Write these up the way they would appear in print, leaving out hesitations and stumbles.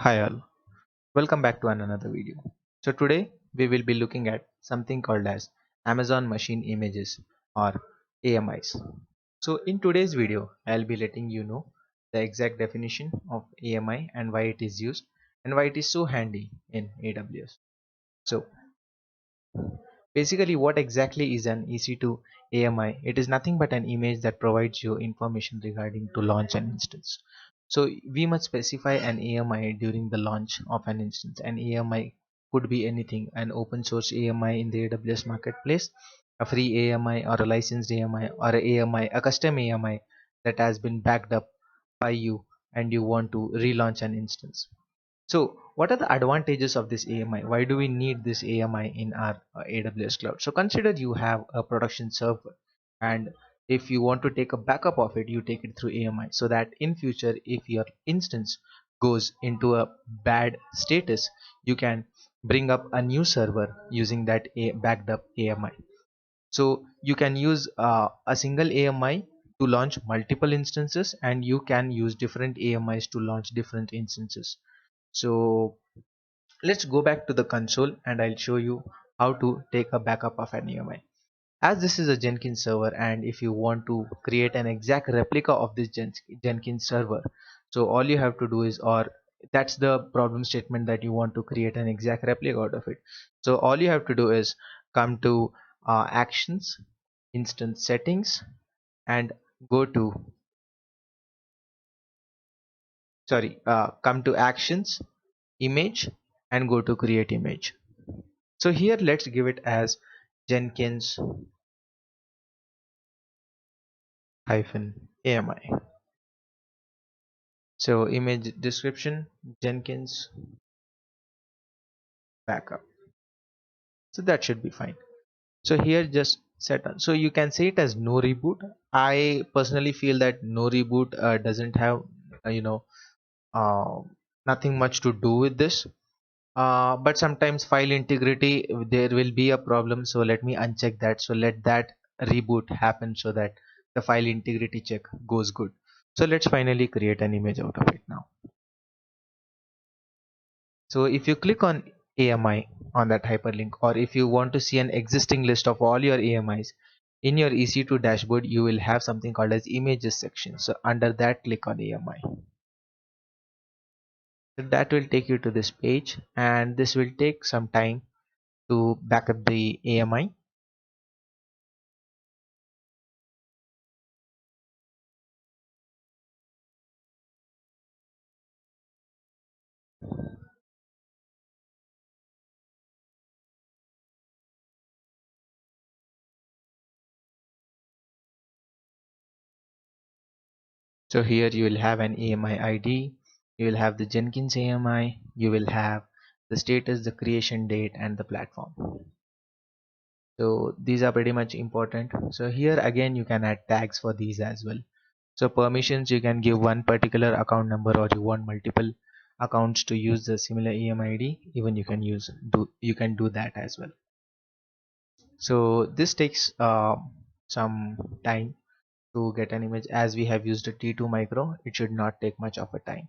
Hi all, welcome back to another video. So today we will be looking at something called as Amazon Machine Images or AMIs. So in today's video I'll be letting you know the exact definition of AMI and why it is used and why it is so handy in AWS. So basically what exactly is an EC2 AMI? It is nothing but an image that provides you information regarding to launch an instance. So we must specify an AMI during the launch of an instance. An AMI could be anything, an open source AMI in the AWS marketplace, a free AMI or a licensed AMI or a AMI, a custom AMI that has been backed up by you and you want to relaunch an instance. So what are the advantages of this AMI? Why do we need this AMI in our AWS cloud? So consider you have a production server, and if you want to take a backup of it, you take it through AMI, so that in future if your instance goes into a bad status, you can bring up a new server using that backed up AMI. So you can use a single AMI to launch multiple instances, and you can use different AMIs to launch different instances. So let's go back to the console and I'll show you how to take a backup of an EMI. As this is a Jenkins server, and if you want to create an exact replica of this Jenkins server, so all you have to do is, or that's the problem statement, that you want to create an exact replica out of it. So all you have to do is come to actions, instance settings, and go to, come to actions, image, and go to create image. So here let's give it as Jenkins hyphen AMI. So image description, Jenkins backup. So that should be fine. So here just set on. So you can say it as no reboot. I personally feel that no reboot doesn't have uh, you know uh, nothing much to do with this. But sometimes file integrity there will be a problem. So let me uncheck that. So let that reboot happen so that the file integrity check goes good. So let's finally create an image out of it now. So if you click on AMI on that hyperlink, or if you want to see an existing list of all your AMIs in your EC2 dashboard, you will have something called as images section. So under that, click on AMI. So that will take you to this page, and this will take some time to back up the AMI. So here you will have an AMI ID, you will have the Jenkins AMI, you will have the status, the creation date, and the platform. So these are pretty much important. So here again you can add tags for these as well. So permissions, you can give one particular account number, or you want multiple accounts to use the similar EMID, even you can do that as well. So this takes some time to get an image. As we have used a T2 micro, it should not take much of a time.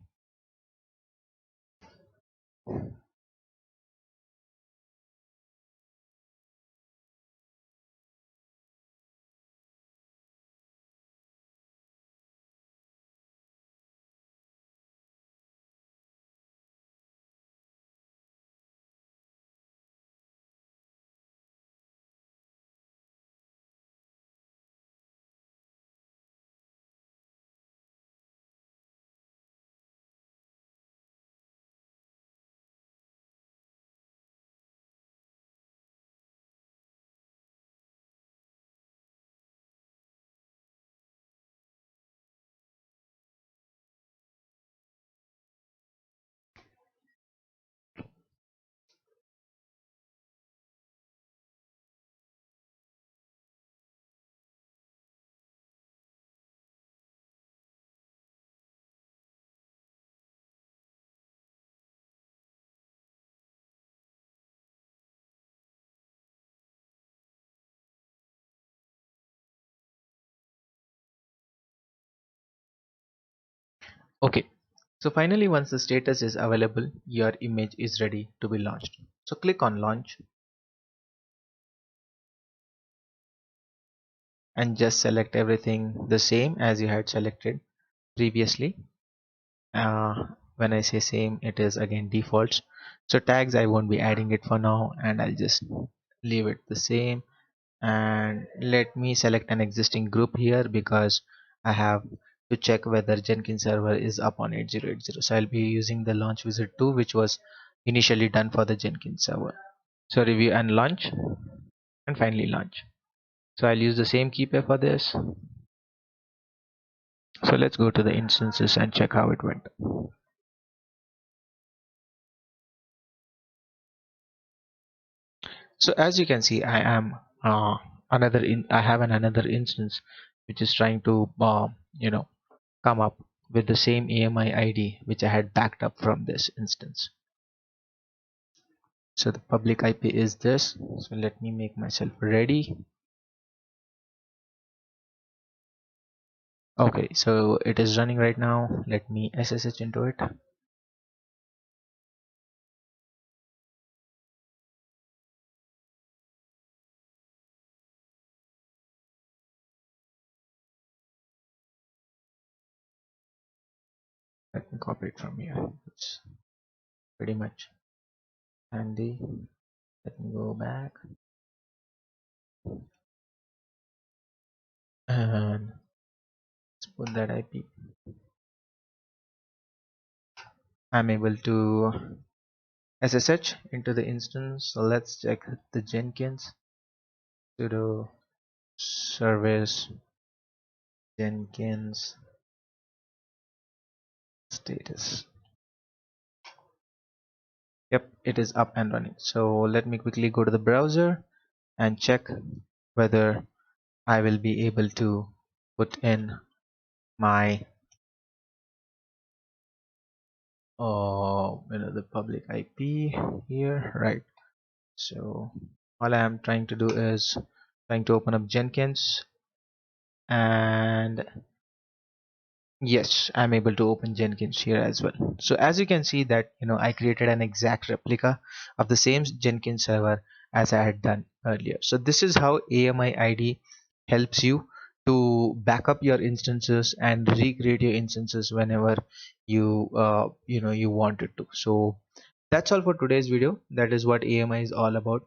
Okay, So finally, once the status is available, your image is ready to be launched. So click on launch and just select everything the same as you had selected previously. When I say same, it is again defaults. So tags, I won't be adding it for now, and I'll just leave it the same. And let me select an existing group here because I have to check whether Jenkins server is up on 8080. So I'll be using the launch wizard 2, which was initially done for the Jenkins server. So review and launch, and finally launch. So I'll use the same key pair for this. So let's go to the instances and check how it went. So as you can see, I have another instance which is trying to come up with the same AMI ID which I had backed up from this instance. So the public IP is this. So let me make myself ready. Okay, so it is running right now. Let me SSH into it. Let me copy it from here. It's pretty much handy. Let me go back and let's put that IP. I'm able to SSH into the instance. So let's check the Jenkins sudo service Jenkins status. Yep, it is up and running. So let me quickly go to the browser and check whether I will be able to put in my the public IP here, right? So all I am trying to do is trying to open up Jenkins, and yes, I'm able to open Jenkins here as well. So as you can see that I created an exact replica of the same Jenkins server as I had done earlier. So this is how AMI ID helps you to back up your instances and recreate your instances whenever you wanted to. So that's all for today's video. That is what AMI is all about.